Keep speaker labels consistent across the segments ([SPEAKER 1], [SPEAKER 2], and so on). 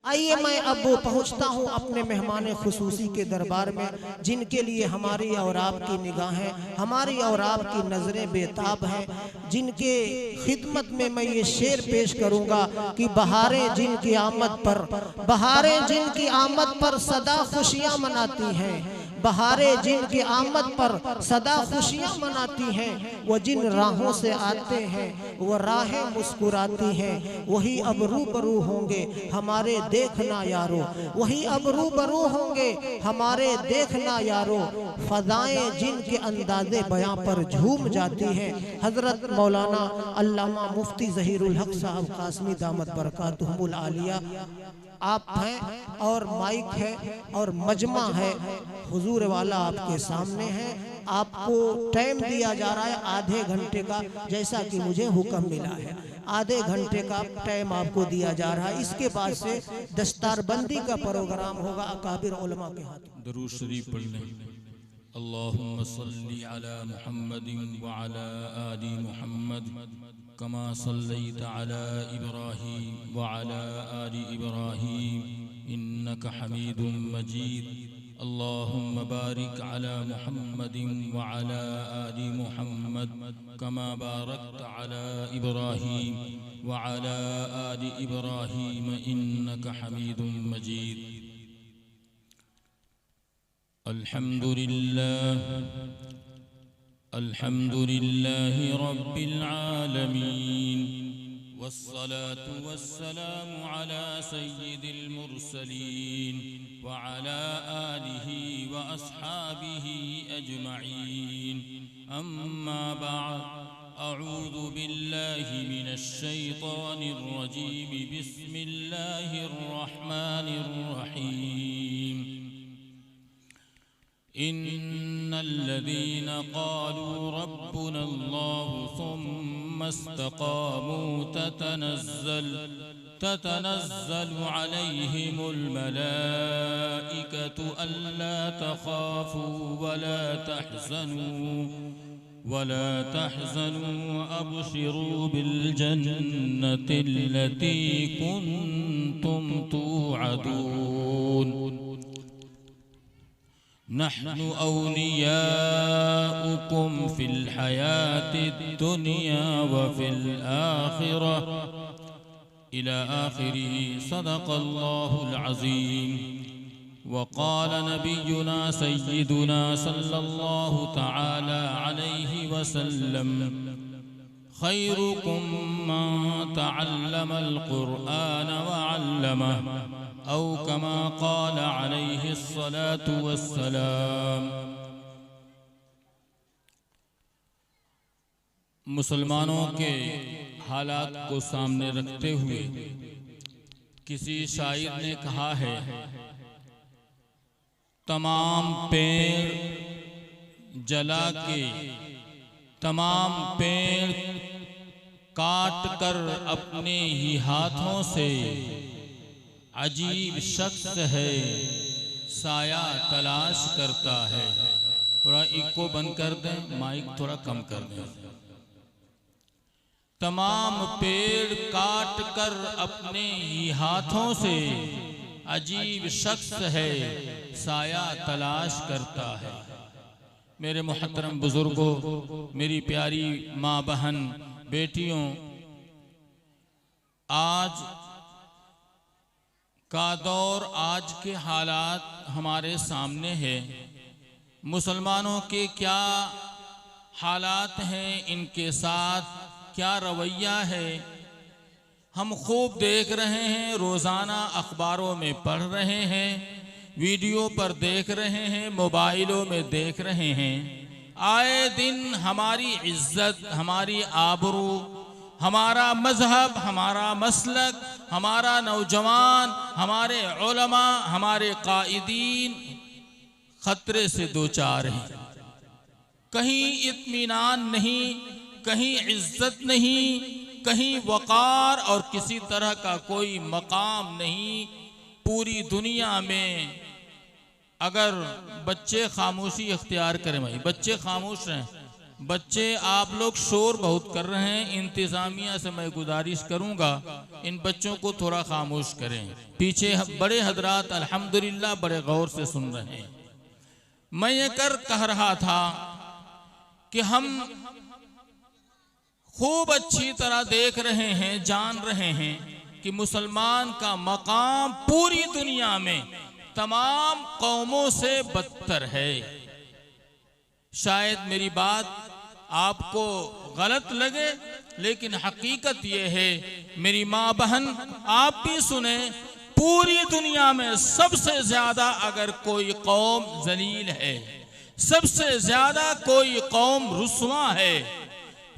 [SPEAKER 1] आइए मैं अब वो पहुँचता हूँ अपने मेहमान खुसूसी के दरबार में, जिनके लिए हमारी और आपकी निगाहें, हमारी और आपकी नज़रें बेताब हैं, जिनके खिदमत में मैं ये शेर पेश करूँगा कि बहारें जिनकी आमद पर, बहारें जिनकी आमद पर सदा खुशियाँ मनाती हैं, बहारें जिनकी आमद पर सदा खुशियाँ मनाती हैं, वो जिन राहों से आते हैं वो राहें मुस्कुराती हैं, वही अब रूबरू होंगे हमारे देखना यारो, वही अब रूबरू होंगे हमारे देखना यारो, फ़ज़ाएं जिनके अंदाज़े बयां पर झूम जाती हैं। हज़रत मौलाना अल्लामा मुफ्ती ज़हीरुल हक़ साहब कासमी दामत बरकातुहुमुल आलिया आप हैं और माइक है और मजमा है, हुजूर वाला आपके सामने है। आपको टाइम दिया जा रहा है आधे घंटे का, जैसा कि मुझे हुक्म मिला है, आधे घंटे का टाइम आपको दिया जा रहा है। इसके बाद से दस्तारबंदी का प्रोग्राम होगा अकाबिर उलमा के हाथ।
[SPEAKER 2] दरूद शरीफ पढ़ लें। अल्लाहुम्मा सल्ली अला मुहम्मदिन व अला आलि मुहम्मद कमा सल्लैता अला इब्राहीम व अला आलि इब्राहीम इन्नका हमीदुम मजीद। अल्लाहुम्मा बारिक अला मुहम्मदिन व अला आलि मुहम्मद कमा बारकता अला इब्राहीम व अला आलि इब्राहीम इन्नका हमीदुम मजीद। अल्हम्दुलिल्लाह रब्बिल आलमीन वस्सलातु वस्सलामु अला सय्यिदिल मुरसलीन व अला आलिहि व अस्हाबिहि अजमईन। अम्मा बअद, अऊज़ु बिल्लाहि मिनश शैतानिर रजीम। बिस्मिल्लाहिर रहमानिर रहीम। इन्नल्लज़ीना क़ालू रब्बुनल्लाहु सुम्मा इस्तक़ामू ततनज़्ज़लु अलैहिमुल मलाइकतु अल्ला तख़ाफ़ू वला तहज़नू अबशिरू बिल जन्नतिल्लती कुन्तुम तुअदून। नहनु औलियाउकुम फिल हयातिद दुनिया व फिल आखिरह इला आखिरिह। सदक़ल्लाहुल अज़ीम। वक़ाल नबियुना सय्यिदुना सल्लल्लाहु तआला अलैहि वसल्लम खैरुकुम मन तअल्लमल क़ुरआन व अल्लमह औ कमा क़ाल अलैहि अस्सलातु वस्सलाम। मुसलमानों के हालात को सामने रखते हुए किसी शायर ने कहा है, तमाम पेड़ जला के, तमाम पेड़ काट कर अपने ही हाथों से, अजीब शख्स है साया तलाश करता है। थोड़ा इको बंद कर दें, माइक थोड़ा कम कर दें। तमाम पेड़ काट कर अपने ही हाथों से, अजीब शख्स है साया तलाश करता है। मेरे मुहतरम बुजुर्गों, मेरी प्यारी माँ बहन बेटियों, आज का दौर, आज के हालात हमारे सामने है। मुसलमानों के क्या हालात हैं, इनके साथ क्या रवैया है, हम खूब देख रहे हैं। रोज़ाना अखबारों में पढ़ रहे हैं, वीडियो पर देख रहे हैं, मोबाइलों में देख रहे हैं। आए दिन हमारी इज्जत, हमारी आबरू, हमारा मजहब, हमारा मसलक, हमारा नौजवान, हमारे उलमा, हमारे कायदीन खतरे से दो चार हैं। कहीं इत्मीनान नहीं, कहीं इज्जत नहीं, कहीं वक़ार और किसी तरह का कोई मकाम नहीं। पूरी दुनिया में अगर बच्चे खामोशी इख्तियार करें, भाई बच्चे खामोश रहें, बच्चे आप लोग शोर बहुत कर रहे हैं, इंतजामिया से मैं गुजारिश करूंगा इन बच्चों को थोड़ा खामोश करें। पीछे बड़े हजरात अल्हम्दुलिल्लाह बड़े गौर से सुन रहे हैं। मैं ये कह रहा था कि हम खूब अच्छी तरह देख रहे हैं, जान रहे हैं कि मुसलमान का मकाम पूरी दुनिया में तमाम कौमों से बदतर है। शायद मेरी बात आपको गलत लगे, लेकिन हकीकत यह है, मेरी माँ बहन आप भी सुने, पूरी दुनिया में सबसे ज्यादा अगर कोई कौम जलील है, सबसे ज्यादा कोई कौम रुस्वा है,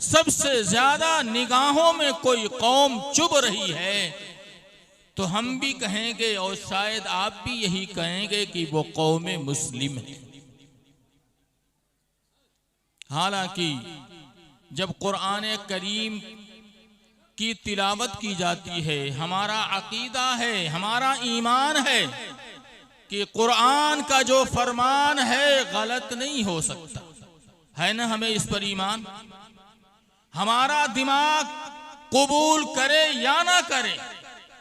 [SPEAKER 2] सबसे ज्यादा निगाहों में कोई कौम चुभ रही है, तो हम भी कहेंगे और शायद आप भी यही कहेंगे कि वो कौम मुस्लिम है। हालांकि जब कुरान करीम की तिलावत की जाती है, हमारा अकीदा है, हमारा ईमान है कि कुरान का जो फरमान है गलत नहीं हो सकता, है ना? हमें इस पर ईमान, हमारा दिमाग कबूल करे या ना करे,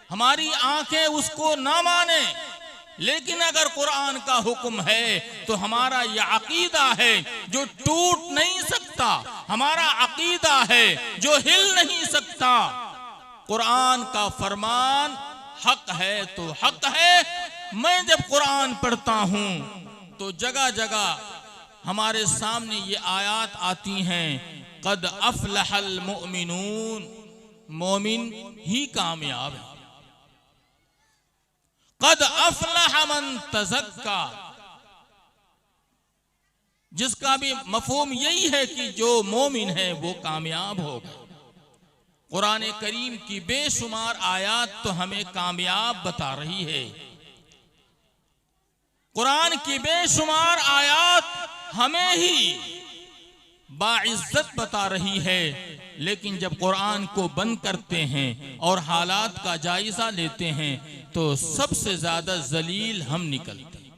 [SPEAKER 2] हमारी आंखें उसको ना माने, लेकिन अगर कुरान का हुक्म है तो हमारा यह अकीदा है जो टूट नहीं सकता, हमारा अकीदा है जो हिल नहीं सकता। कुरान का फरमान हक है तो हक है। मैं जब कुरान पढ़ता हूं तो जगह जगह हमारे सामने ये आयत आती हैं, कद अफलहल मुमिनून, मोमिन ही कामयाब है। कद अफलह मन तज़क्का, जिसका भी मफहूम यही है कि जो मोमिन है वो कामयाब होगा। कुरान करीम की बेशुमार आयत तो हमें कामयाब बता रही है, कुरान की बेशुमार आयत हमें ही बाइज्जत बता रही है, लेकिन जब कुरान को बंद करते हैं और हालात का जायजा लेते हैं तो सबसे ज्यादा जलील हम निकलते हैं।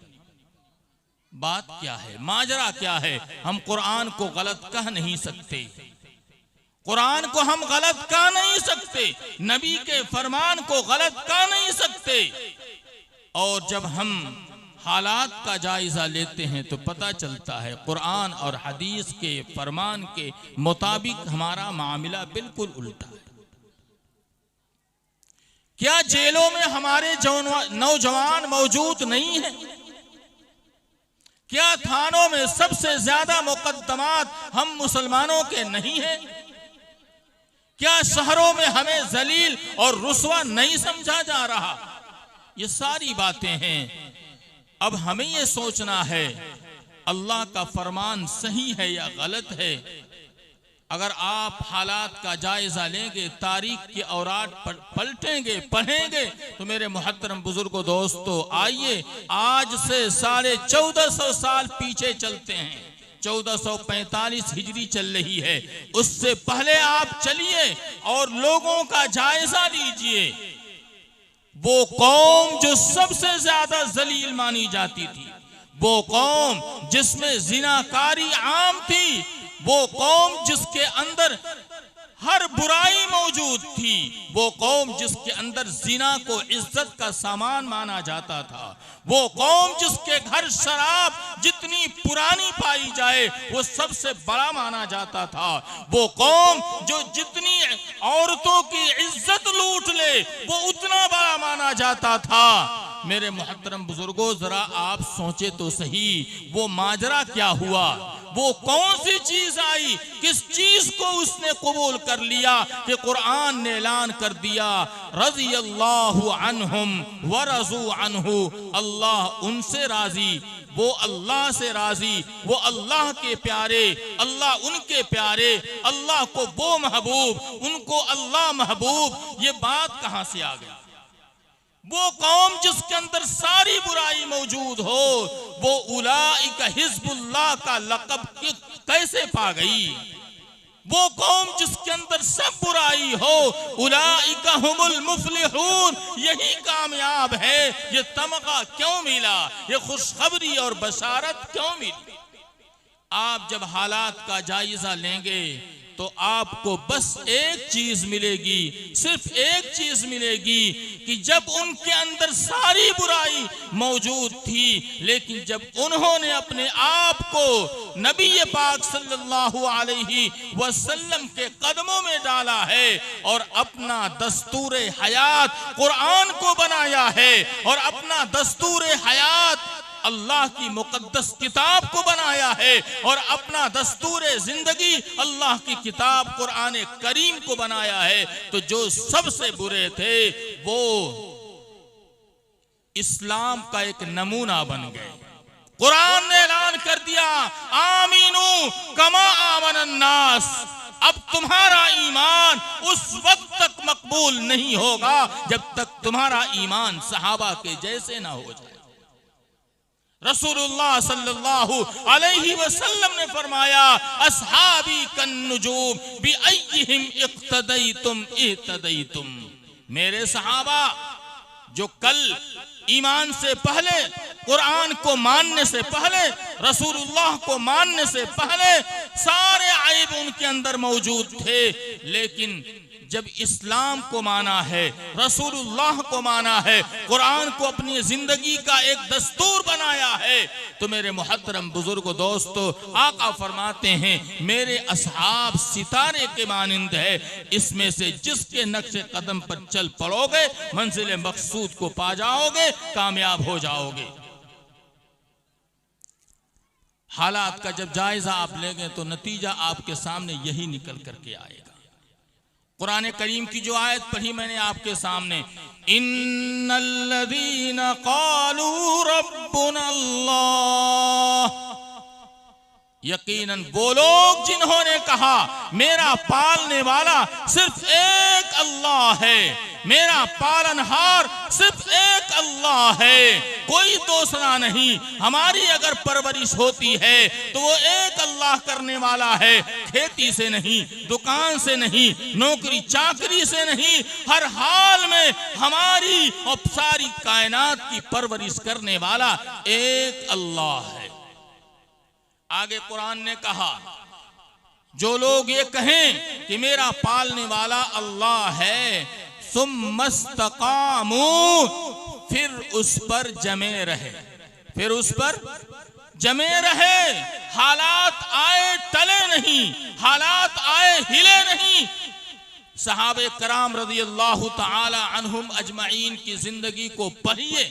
[SPEAKER 2] बात क्या है, माजरा क्या है? हम कुरान को गलत कह नहीं सकते, कुरान को हम गलत कह नहीं सकते, नबी के फरमान को गलत कह नहीं सकते। और जब हम हालात का जायजा लेते हैं तो पता चलता है कुरान और हदीस के फरमान के मुताबिक हमारा मामला बिल्कुल उल्टा है। क्या जेलों में हमारे नौजवान मौजूद नहीं है? क्या थानों में सबसे ज्यादा मुकद्दमात हम मुसलमानों के नहीं हैं? क्या शहरों में हमें जलील और रुस्वा नहीं समझा जा रहा? ये सारी बातें हैं। अब हमें यह सोचना है अल्लाह का फरमान सही है या गलत है। अगर आप हालात का जायजा लेंगे, तारीख के औरात पलटेंगे, पढ़ेंगे, तो मेरे मुहतरम बुजुर्गों, दोस्तों, आइए आज से 1450 साल पीछे चलते हैं। 1445 हिजरी चल रही है, उससे पहले आप चलिए और लोगों का जायजा लीजिए। वो कौम जो सबसे ज्यादा जलील मानी जाती थी, वो कौम जिसमें जिनाकारी आम थी, वो कौम जिसके अंदर हर बुराई मौजूद थी, वो कौम जिसके अंदर जिना को इज्जत का सामान माना जाता था, वो कौम जिसके घर शराब जितनी पुरानी पाई जाए वो सबसे बड़ा माना जाता था, वो कौम जो जितनी औरतों की इज्जत लूट ले वो उतना बड़ा माना जाता था। मेरे मुहतरम बुजुर्गों, जरा आप सोचे तो सही, वो माजरा क्या हुआ? वो कौन सी चीज आई, किस चीज को उसने कबूल कर लिया कि कुरान ने ऐलान कर दिया, रज़ियल्लाहु अन्हुम व रज़ू अन्हु, अल्लाह उनसे राजी, वो अल्लाह से राजी, वो अल्लाह के प्यारे, अल्लाह उनके प्यारे, अल्लाह को वो महबूब, उनको अल्लाह महबूब। ये बात कहां से आ गई? वो कौम जिसके अंदर सारी बुराई मौजूद हो, वो उलाइका हिज़्बुल्लाह का लक़ब कैसे पा गई? वो कौम जिसके अंदर सब बुराई हो, उलाइका हुमुल मुफ्लिहून, यही कामयाब है। ये तमगा क्यों मिला? ये खुशखबरी और बशारत क्यों मिली? आप जब हालात का जायजा लेंगे तो आपको बस एक चीज मिलेगी, सिर्फ एक चीज मिलेगी कि जब उनके अंदर सारी बुराई मौजूद थी, लेकिन जब उन्होंने अपने आप को नबी पाक सल्लल्लाहु अलैहि वसल्लम के कदमों में डाला है और अपना दस्तूर हयात कुरान को बनाया है और अपना दस्तूर हयात अल्लाह की मुकद्दस किताब को बनाया है और अपना दस्तूर जिंदगी अल्लाह की किताब कुरान करीम को बनाया है, तो जो सबसे बुरे थे वो इस्लाम का एक नमूना बन गए। कुरान ने ऐलान कर दिया, आमीनू कमा आमनन नास, अब तुम्हारा ईमान उस वक्त तक मकबूल नहीं होगा जब तक तुम्हारा ईमान सहाबा के जैसे ना हो जाए। रसूलुल्लाह सल्लल्लाहु अलैहि वसल्लम ने फरमाया, अस्हाबी कन्नुजूम बिअय्यिहिम इक्तदैतुम इhtदैतुम, मेरे सहाबा जो कल ईमान से पहले, कुरान को मानने से पहले, रसूलुल्लाह को मानने से पहले सारे ऐब उनके अंदर मौजूद थे, लेकिन जब इस्लाम को माना है, रसूलुल्लाह को माना है, कुरान को अपनी जिंदगी का एक दस्तूर बनाया है, तो मेरे मुहतरम बुजुर्ग दोस्तों, आका फरमाते हैं मेरे असहाब सितारे के मानिंद है, इसमें से जिसके नक्शे कदम पर चल पड़ोगे मंजिल मकसूद को पा जाओगे, कामयाब हो जाओगे। हालात का जब जायजा आप लेंगे तो नतीजा आपके सामने यही निकल करके आएगा। कुरान करीम की जो आयत पढ़ी मैंने आपके सामने, इन्नल्लज़ीना क़ालू रब्बुनल्लाह, यकीनन वो लोग जिन्होंने कहा मेरा पालने वाला सिर्फ एक अल्लाह है, मेरा पालनहार सिर्फ एक अल्लाह है, कोई दूसरा नहीं, हमारी अगर परवरिश होती है तो वो एक अल्लाह करने वाला है, खेती से नहीं, दुकान से नहीं, नौकरी चाकरी से नहीं, हर हाल में हमारी और सारी कायनात की परवरिश करने वाला एक अल्लाह है। आगे कुरान ने कहा, जो लोग ये कहें कि मेरा पालने वाला अल्लाह है, सुम्मस्तकामू, फिर उस पर जमे रहे, फिर उस पर जमे रहे, हालात आए टले नहीं, हालात आए हिले नहीं। सहाबे कराम रज़ियल्लाहु ताला अन्हुम अजमाइन की जिंदगी को पढ़िए।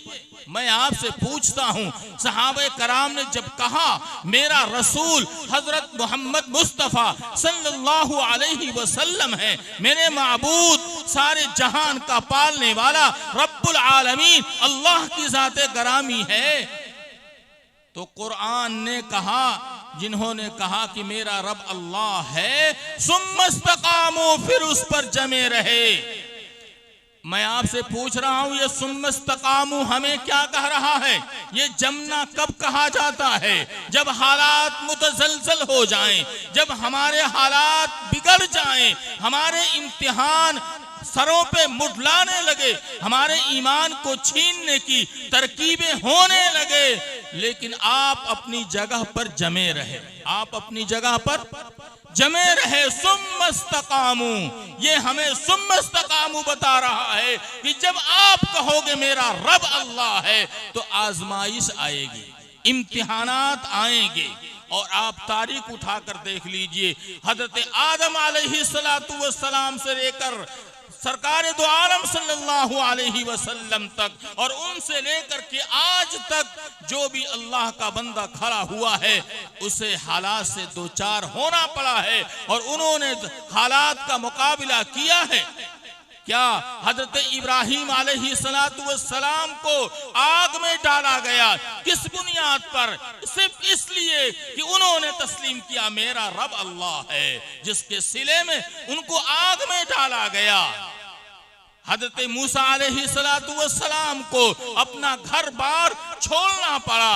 [SPEAKER 2] मैं आपसे पूछता हूँ, सहाबे कराम ने जब कहा मेरा रसूल हजरत मोहम्मद मुस्तफ़ा सल्लल्लाहु अलैहि वसल्लम है, मेरे माबूद सारे जहान का पालने वाला रब्बुल आलमीन अल्लाह की ज़ाते गरामी है, तो कुरान ने कहा, जिन्होंने कहा कि मेरा रब अल्लाह है, सुम्मस्तकामू, फिर उस पर जमे रहे। मैं आपसे पूछ रहा हूं, ये सुम्मस्तकामू हमें क्या कह रहा है? ये जमना कब कहा जाता है? जब हालात मुतजलजल हो जाएं, जब हमारे हालात बिगड़ जाएं, हमारे इम्तिहान सरों पे मुडलाने लगे, हमारे ईमान को छीनने की तरकीबें होने लगे, लेकिन आप अपनी जगह पर जमे रहे, आप अपनी जगह पर जमे रहे। सुम्मस्तकामू, ये हमें सुम्मस्तकामू बता रहा है कि जब आप कहोगे मेरा रब अल्लाह है तो आजमाइश आएगी, इम्तिहानात आएंगे। और आप तारीख उठाकर देख लीजिए, हजरत आदम अलैहिस्सलातु वस्सलाम से लेकर सरकार दो आलम सल्लल्लाहु अलैहि वसल्लम तक और उनसे लेकर के आज तक जो भी अल्लाह का बंदा खड़ा हुआ है उसे हालात से दो चार होना पड़ा है और उन्होंने हालात का मुकाबला किया है। क्या हजरत इब्राहीम अलैहिस्सलातु वस्सलाम को आग में डाला गया, किस बुनियाद पर? सिर्फ इसलिए कि उन्होंने तस्लीम किया मेरा रब अल्लाह है, जिसके सिले में उनको आग में डाला गया। हजरत मूसा अलैहिस्सलातु वस्सलाम को अपना घर बार छोड़ना पड़ा,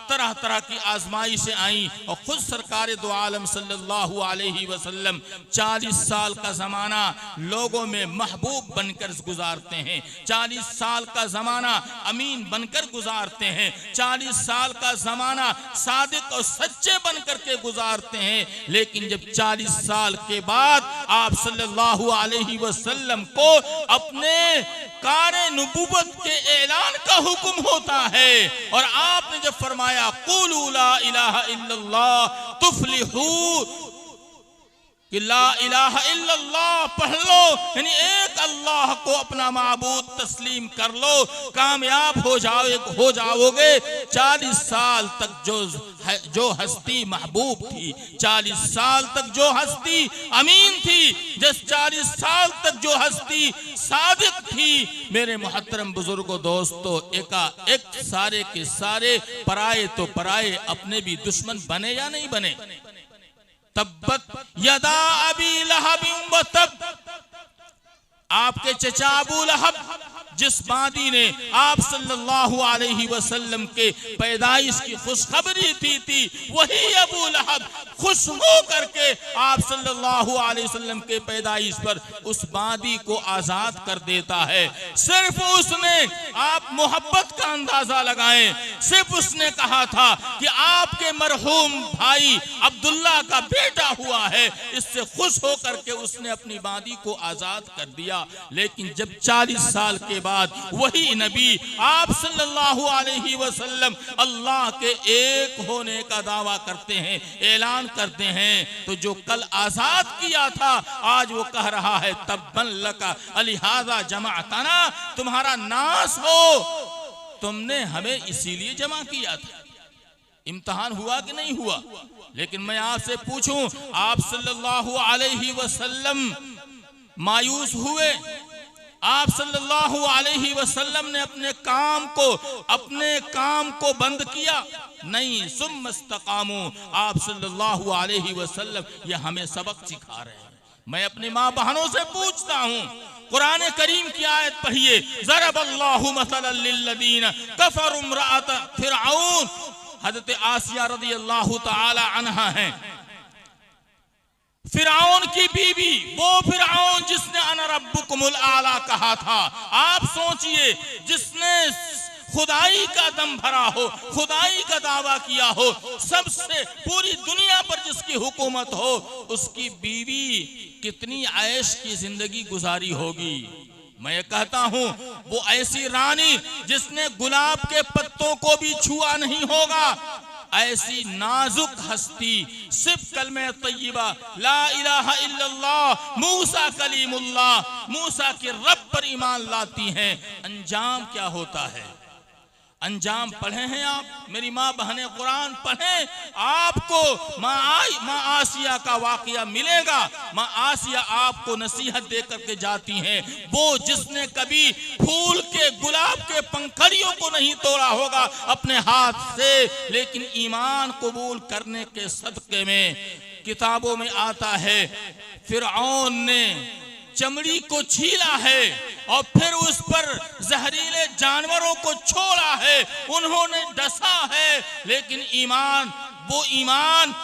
[SPEAKER 2] तरह तरह की आजमाइशें आई और खुद सरकार दो आलम सल्लल्लाहु अलैहि वसल्लम 40 साल का जमाना लोगों में महबूब बनकर गुजारते हैं, 40 साल का जमाना अमीन बनकर गुजारते हैं, 40 साल का जमाना सादिक और सच्चे बनकर के गुजारते हैं। लेकिन जब 40 साल के बाद आप सल्लल्लाहु अलैहि वसल्लम को अपने कारे नुबुव्वत के ऐलान का हुक्म होता है और आपने जब फरमाया क़ुलू ला इलाहा इल्लल्लाह तुफ्लिहू, कि ला इलाहा इल्लल्लाह पढ़ लो, यानी एक अल्लाह को अपना माबूद तस्लीम कर लो, कामयाब हो जाओगे। 40 साल तक जो हस्ती महबूब थी, 40 साल तक जो हस्ती अमीन थी, जिस 40 साल तक जो हस्ती सादिक थी, मेरे मुहतरम बुजुर्गों दोस्तों, एक सारे के सारे पराए तो पराए, अपने भी दुश्मन बने या नहीं बने। तब्बत यदा अबी लहब व तब, आपके चचा अबू लहब जिस बादी ने आप सल्लल्लाहु अलैहि वसल्लम के पैदाइश की खुशखबरी दी थी, वही अबू लहब खुश हो करके आप सल्लल्लाहु अलैहि वसल्लम के पैदाइश पर उस बादी को आजाद कर देता है। सिर्फ उसने, आप मोहब्बत का अंदाजा लगाएं, सिर्फ उसने कहा था कि आपके मरहूम भाई अब्दुल्ला का बेटा हुआ है, इससे खुश होकर के उसने अपनी बादी को आजाद कर दिया। लेकिन जब 40 साल के बाद वही नबी आप सल्लल्लाहु अलैहि वसल्लम अल्लाह के एक होने का दावा करते हैं, ऐलान करते हैं, तो जो कल आजाद किया था आज वो कह रहा है तब्बन लका अलिहाजा जमाअतना, तुम्हारा नाश हो, तुमने हमें इसीलिए जमा किया था। इम्तिहान हुआ कि नहीं हुआ? लेकिन मैं आपसे पूछूं, आप सल्लल्लाहु अलैहि वसल्लम मायूस हुए? आप सल्लल्लाहु अलैहि वसल्लम ने अपने काम को बंद किया? नहीं। सुम्मस्तकामू, आप सल्लल्लाहु अलैहि वसल्लम ये हमें सबक सिखा रहे हैं। मैं अपनी माँ बहनों से पूछता हूँ, कुरान करीम की आयत पढ़िए, ज़रबल्लाहु मसलन लिल्लज़ीना कफ़रू इम्रअत फ़िरऔन, हज़रत आसिया रज़ियल्लाहु तआला अन्हा हैं, फिरौन की बीवी, वो फिरौन जिसने अना रब्बुकुमुल आला कहा था। आप सोचिए, जिसने खुदाई का दम भरा हो, खुदाई का दावा किया हो, सबसे पूरी दुनिया पर जिसकी हुकूमत हो, उसकी बीवी कितनी ऐश की जिंदगी गुजारी होगी। मैं कहता हूं, वो ऐसी रानी जिसने गुलाब के पत्तों को भी छुआ नहीं होगा, ऐसी नाजुक हस्ती सिर्फ कलमे तय्यबा ला इलाहा इल्लल्लाह मूसा कलीमुल्लाह, मूसा के रब पर ईमान लाती हैं। अंजाम क्या होता है? अंजाम पढ़े हैं आप, मेरी माँ बहनें कुरान पढ़ें, आपको माँ आसिया का वाकया मिलेगा। माँ आसिया आपको नसीहत दे करके जाती हैं, वो जिसने कभी फूल के गुलाब के पंखड़ियों को नहीं तोड़ा होगा अपने हाथ से, लेकिन ईमान कबूल करने के सदके में किताबों में आता है फिरऔन ने चमड़ी को छीला है और फिर उस पर जहरीले जानवरों को छोड़ा है, उन्होंने डसा है, लेकिन ईमान, वो ईमान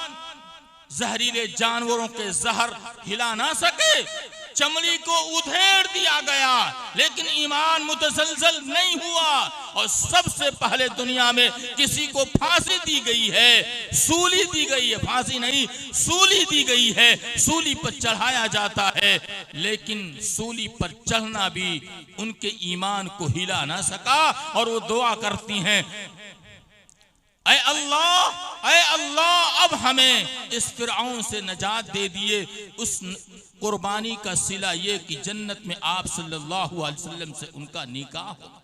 [SPEAKER 2] जहरीले जानवरों के जहर हिला ना सके। चमड़ी को उधेड़ दिया गया, लेकिन ईमान मुतसलसल नहीं हुआ। और सबसे पहले दुनिया में किसी को फांसी दी गई है, सूली दी गई है, फांसी नहीं सूली दी गई है, सूली पर चढ़ाया जाता है, लेकिन सूली पर चढ़ना भी उनके ईमान को हिला ना सका। और वो दुआ करती हैं, ऐ अल्लाह अब हमें इस फिरऔन से नजात दे दिए। उस कुर्बानी का सिला ये कि जन्नत में आप सल्लल्लाहु अलैहि वसल्लम से उनका निकाह हो।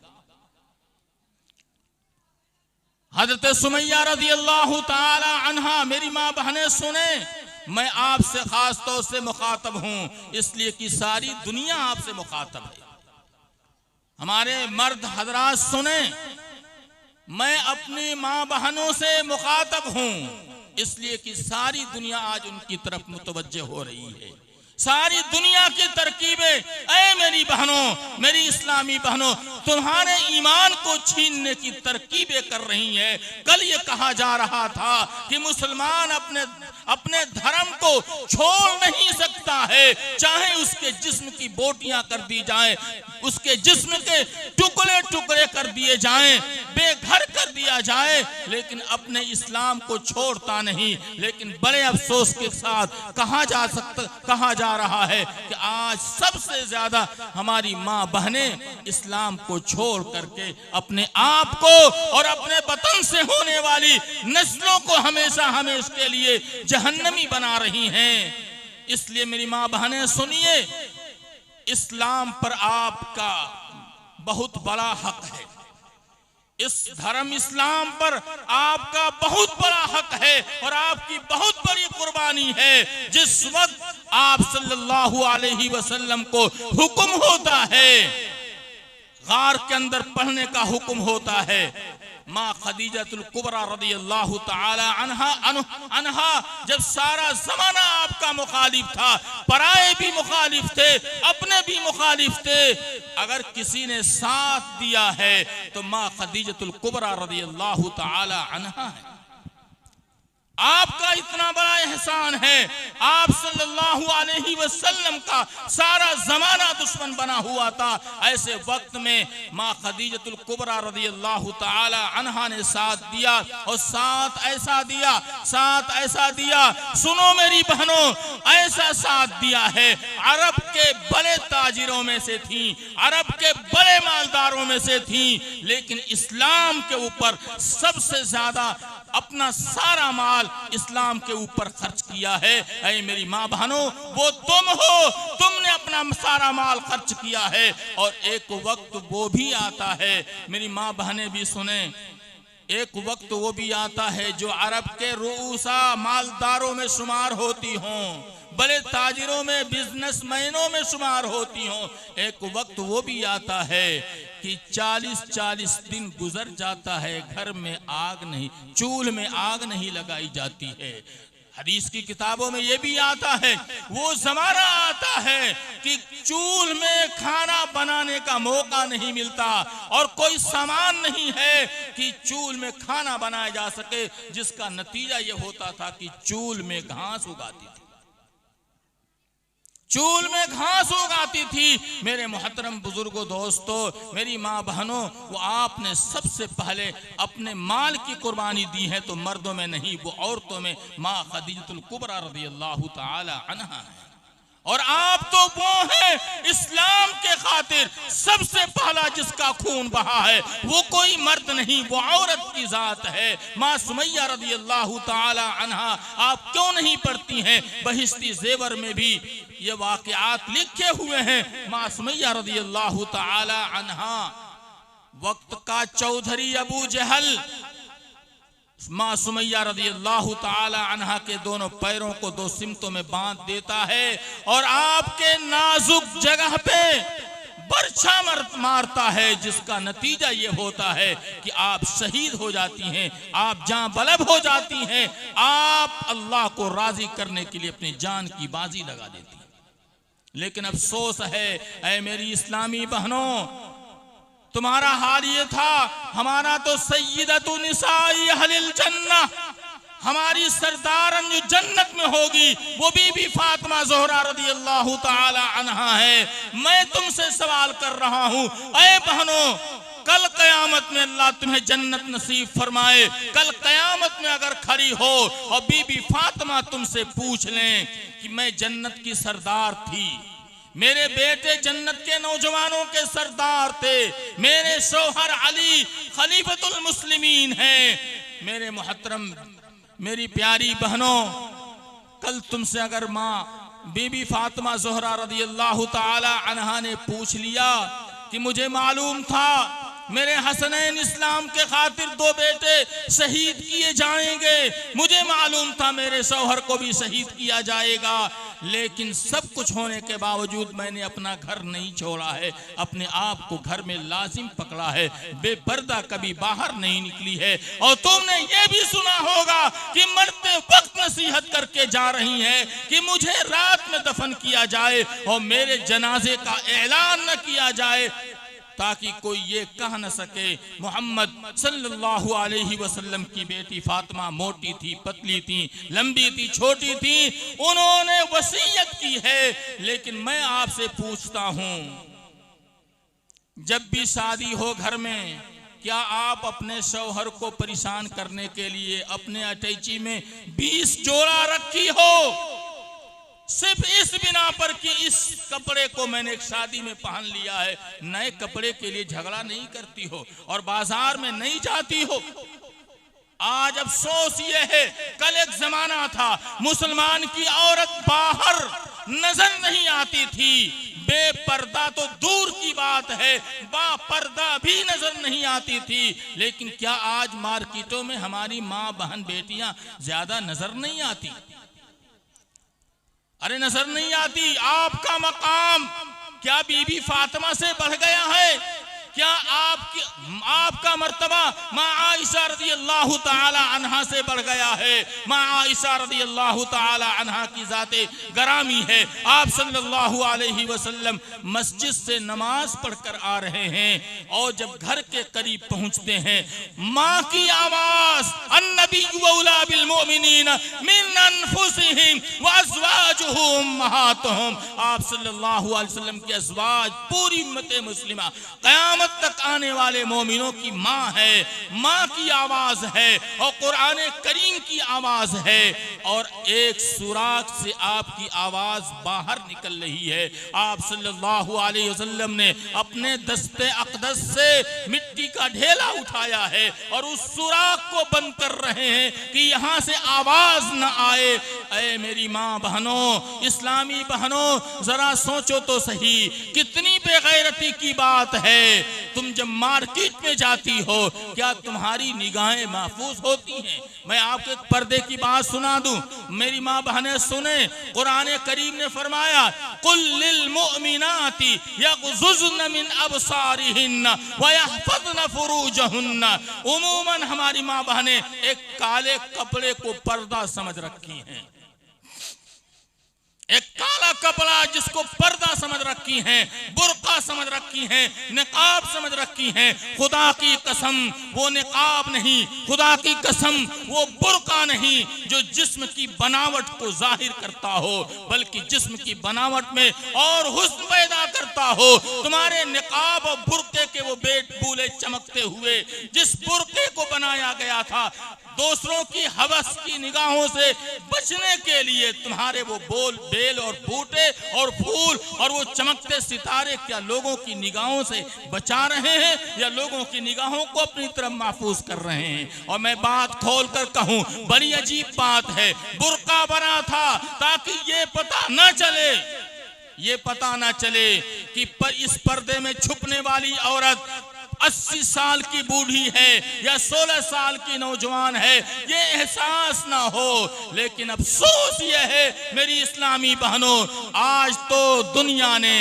[SPEAKER 2] हजरत सुमैया रज़ियल्लाहु ताला अन्हा, मेरी माँ बहनें सुने, मैं आपसे खास तौर से मुखातब हूं, इसलिए कि सारी दुनिया आपसे मुखातब है। हमारे मर्द हजरात सुने, मैं अपनी माँ बहनों से मुखातब हूं, इसलिए कि सारी दुनिया आज उनकी तरफ मुतवज्जे हो रही है। सारी दुनिया की तरकीबें, ऐ मेरी बहनों, मेरी इस्लामी बहनों, तुम्हारे ईमान को छीनने की तरकीबें कर रही हैं। कल ये कहा जा रहा था कि मुसलमान अपने धर्म को छोड़ नहीं सकता है, चाहे उसके जिस्म की बोटियां कर दी जाएं, उसके जिस्म के टुकड़े टुकड़े कर दिए जाएं, बेघर कर दिया जाए, लेकिन अपने इस्लाम को छोड़ता नहीं। लेकिन बड़े अफसोस के साथ कहा जा रहा है कि आज सबसे ज्यादा हमारी माँ बहनें इस्लाम को छोड़ करके अपने आप को और अपने वतन से होने वाली नस्लों को हमेशा हमेशा के लिए जहन्नमी बना रही हैं। इसलिए मेरी माँ बहनें सुनिए, इस्लाम पर आपका बहुत बड़ा हक है। इस धर्म इस्लाम पर आपका बहुत बड़ा हक है और आपकी बहुत बड़ी कुर्बानी है। जिस वक्त आप सल्लल्लाहु अलैहि वसल्लम को हुक्म होता है, गार के अंदर पढ़ने का हुक्म होता है, माँ खदीजतुल कुबरा रदियल्लाहु ताला अन्हा जब सारा जमाना आपका मुखालिफ था, पराए भी मुखालिफ थे, अपने भी मुखालिफ थे, अगर किसी ने साथ दिया है तो माँ खदीजतुल कुबरा रदियल्लाहु ताला अन्हा है। आपका इतना बड़ा एहसान है, आप सल्लल्लाहु अलैहि वसल्लम का सारा जमाना दुश्मन बना हुआ था। ऐसे वक्त में माँ खदीजतुल कुबरा रदियल्लाहु ताला अन्हा ने साथ दिया और साथ ऐसा दिया। सुनो मेरी बहनों, ऐसा साथ दिया है, अरब के बड़े ताजिरों में से थी, अरब के बड़े मालदारों में से थी, लेकिन इस्लाम के ऊपर सबसे ज्यादा अपना सारा माल इस्लाम के ऊपर खर्च किया है। ऐ मेरी माँ बहनों, वो तुम हो, तुमने अपना सारा माल खर्च किया है। और एक वक्त वो भी आता है, मेरी माँ बहनें भी सुने, एक वक्त वो भी आता है जो अरब के रूसा मालदारों में शुमार होती हों, बड़े ताजिरों में, बिजनेसमैनों में शुमार होती हों। एक वक्त वो भी आता है कि 40-40 दिन गुजर जाता है, घर में आग नहीं, चूल्हे में आग नहीं लगाई जाती है। हदीस की किताबों में ये भी आता है, वो जमाना आता है कि चूल्हे में खाना बनाने का मौका नहीं मिलता और कोई सामान नहीं है कि चूल्हे में खाना बनाया जा सके, जिसका नतीजा ये होता था कि चूल्हे में घास उगाती थी, चूल्हे में घास उगाती थी। मेरे मोहतरम बुजुर्गों, दोस्तों, मेरी माँ बहनों, वो आपने सबसे पहले अपने माल की कुर्बानी दी है, तो मर्दों में नहीं, वो औरतों में माँ खदीजतुल कुबरा रदियल्लाहु ताला अन्हा है। और आप तो वो हैं इस्लाम के खातिर सबसे पहला जिसका खून बहा है, वो कोई मर्द नहीं, वो औरत की जात है, माँ सुमैया रदियल्लाहु ताला अन्हा। आप क्यों नहीं पढ़ती हैं? बहिश्ती ज़ेवर में भी ये वाक़यात लिखे हुए हैं। माँ सुमैया रदियल्लाहु ताला अन्हा, वक्त का चौधरी अबू जहल माँ सुमैया रदियल्लाहु ताला अन्हा के दोनों पैरों को 2 सिमतों में बांध देता है और आपके नाजुक जगह पे बरछा मारता है, जिसका नतीजा ये होता है कि आप शहीद हो जाती हैं, आप जान बलब हो जाती हैं, आप अल्लाह को राजी करने के लिए अपनी जान की बाजी लगा देती हैं। लेकिन अफसोस है, ऐ मेरी इस्लामी बहनों, तुम्हारा हाल ये था, हमारा तो सय्यदतु निसाई अहलिल जन्नह, हमारी सरदारन जो जन्नत में होगी वो बीबी फातिमा ज़ोहरा रदियल्लाहु ताला अन्हा है। मैं तुमसे सवाल कर रहा हूँ, ऐ बहनों, कल कयामत में अल्लाह तुम्हें जन्नत नसीब फरमाए, कल कयामत में अगर खड़ी हो और बीबी फातिमा तुमसे पूछ लें कि मैं जन्नत की सरदार थी, मेरे बेटे जन्नत के नौजवानों के सरदार थे, मेरे शौहर अली खलीफतुल मुस्लिमीन हैं, मेरे मुहतरम, मेरी प्यारी बहनों, कल तुमसे अगर माँ बीबी फातिमा ज़ोहरा रदियल्लाहु ताला अन्हा ने पूछ लिया कि मुझे मालूम था मेरे हसनैन इस्लाम के खातिर 2 बेटे शहीद किए जाएंगे, मुझे मालूम था मेरे शौहर को भी शहीद किया जाएगा, लेकिन सब कुछ होने के बावजूद मैंने अपना घर नहीं छोड़ा है, अपने आप को घर में लाजिम पकड़ा है, बेपर्दा कभी बाहर नहीं निकली है। और तुमने ये भी सुना होगा कि मरते वक्त नसीहत करके जा रही हैं कि मुझे रात में दफन किया जाए और मेरे जनाजे का ऐलान न किया जाए। ताकि कोई ये कह न सके मोहम्मद सल्लल्लाहु अलैहि वसल्लम की बेटी फातिमा मोटी थी, पतली थी, लंबी थी, छोटी थी। उन्होंने वसीयत की है। लेकिन मैं आपसे पूछता हूं, जब भी शादी हो घर में, क्या आप अपने शौहर को परेशान करने के लिए अपने अटैची में 20 जोड़ा रखी हो, सिर्फ इस बिना पर कि इस कपड़े को मैंने एक शादी में पहन लिया है? नए कपड़े के लिए झगड़ा नहीं करती हो और बाजार में नहीं जाती हो। आज अफसोस ये है, कल एक जमाना था मुसलमान की औरत बाहर नजर नहीं आती थी, बेपर्दा तो दूर की बात है, बापर्दा भी नजर नहीं आती थी। लेकिन क्या आज मार्केटों में हमारी माँ बहन बेटियां ज्यादा नजर नहीं आती? अरे नजर नहीं आती। आपका मकाम क्या बीबी फातिमा से बढ़ गया है? क्या आपका मर्तबा माँ आयशा रज़ी अल्लाह ताला अन्हा से बढ़ गया है? माँ आयशा रज़ी अल्लाह ताला अन्हा की ज़ाते गरामी है। आप सल्लल्लाहु अलैहि वसल्लम मस्जिद से नमाज पढ़कर आ रहे हैं और जब घर के करीब पहुंचते हैं, माँ की आवाज अन्नबिय्यु औला बिल मुमिनीन मिन अनफुसिहिम व अज़वाजुहु उम्महातुहुम। आप सल्लल्लाहु अलैहि वसल्लम के अज़वाज पूरी उम्मत मुस्लिमा क़यामत तक आने वाले मोमिनों की माँ है। माँ की आवाज है और कुरान करीम की आवाज है और एक सुराख से आपकी आवाज बाहर निकल रही है। आप सल्लल्लाहु अलैहि वसल्लम ने अपने दस्ते अक़दस से मिट्टी का ढेला उठाया है और उस सुराख को बंद कर रहे हैं कि यहाँ से आवाज न आए। ऐ मेरी माँ बहनों, इस्लामी बहनों, जरा सोचो तो सही, कितनी बेगैरती की बात है। तुम जब मार्केट में जाती हो, क्या तुम्हारी निगाहें महफूज होती हैं? मैं आपको एक पर्दे की बात सुना दूं, मेरी माँ बहनें सुने। कुरान करीम ने फरमाया, कुल लिल मुअमिनाति यग़ज़ुज़्न मिन अबसारिहिन्न व यहफ़ज़्न फ़ुरूजहुन्न। उमूमन हमारी माँ बहनें एक काले कपड़े को पर्दा समझ रखी हैं, एक काला कपड़ा जिसको पर्दा समझ रखी हैं, बुर्का समझ रखी हैं, निकाब समझ रखी हैं। खुदा की कसम वो निकाब नहीं, खुदा की कसम वो बुर्का नहीं जो जिस्म की बनावट को जाहिर करता हो, बल्कि जिस्म की बनावट में और हुस्न पैदा करता हो। तुम्हारे निकाब और बुर्के के वो बेट बूले चमकते हुए जिस बुर्के को बनाया गया था दूसरों की हवस की निगाहों से बचने के लिए, तुम्हारे वो बोल बेल और बूटे और फूल और वो चमकते सितारे क्या लोगों की निगाहों से बचा रहे हैं या लोगों की निगाहों को अपनी तरफ महफूज कर रहे हैं? और मैं बात खोल कर कहूं, बड़ी अजीब बात है, बुर्का बना था ताकि ये पता न चले कि इस पर्दे में छुपने वाली औरत 80 साल की बूढ़ी है या 16 साल की नौजवान है, ये एहसास ना हो। लेकिन अफसोस ये है मेरी इस्लामी बहनों, आज तो दुनिया ने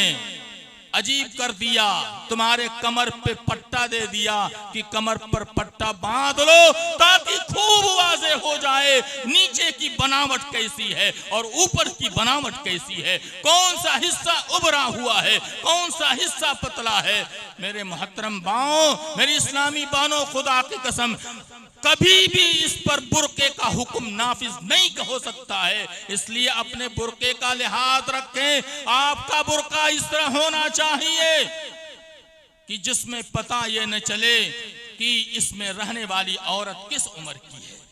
[SPEAKER 2] अजीब कर दिया, तुम्हारे कमर पे पट्टा दे दिया कि कमर पर पट्टा बांध लो ताकि खूब वाज़ेह हो जाए नीचे की बनावट कैसी है और ऊपर की बनावट कैसी है, कौन सा हिस्सा उभरा हुआ है, कौन सा हिस्सा पतला है। मेरे मोहतरम बाओं, मेरी इस्लामी बहनों, खुदा की कसम कभी भी इस पर बुर्के का हुक्म नाफिज नहीं हो सकता है, इसलिए अपने बुर्के का लिहाज रखें। आपका बुर्का इस तरह होना चाहिए कि जिसमें पता ये न चले कि इसमें रहने वाली औरत किस उम्र की है।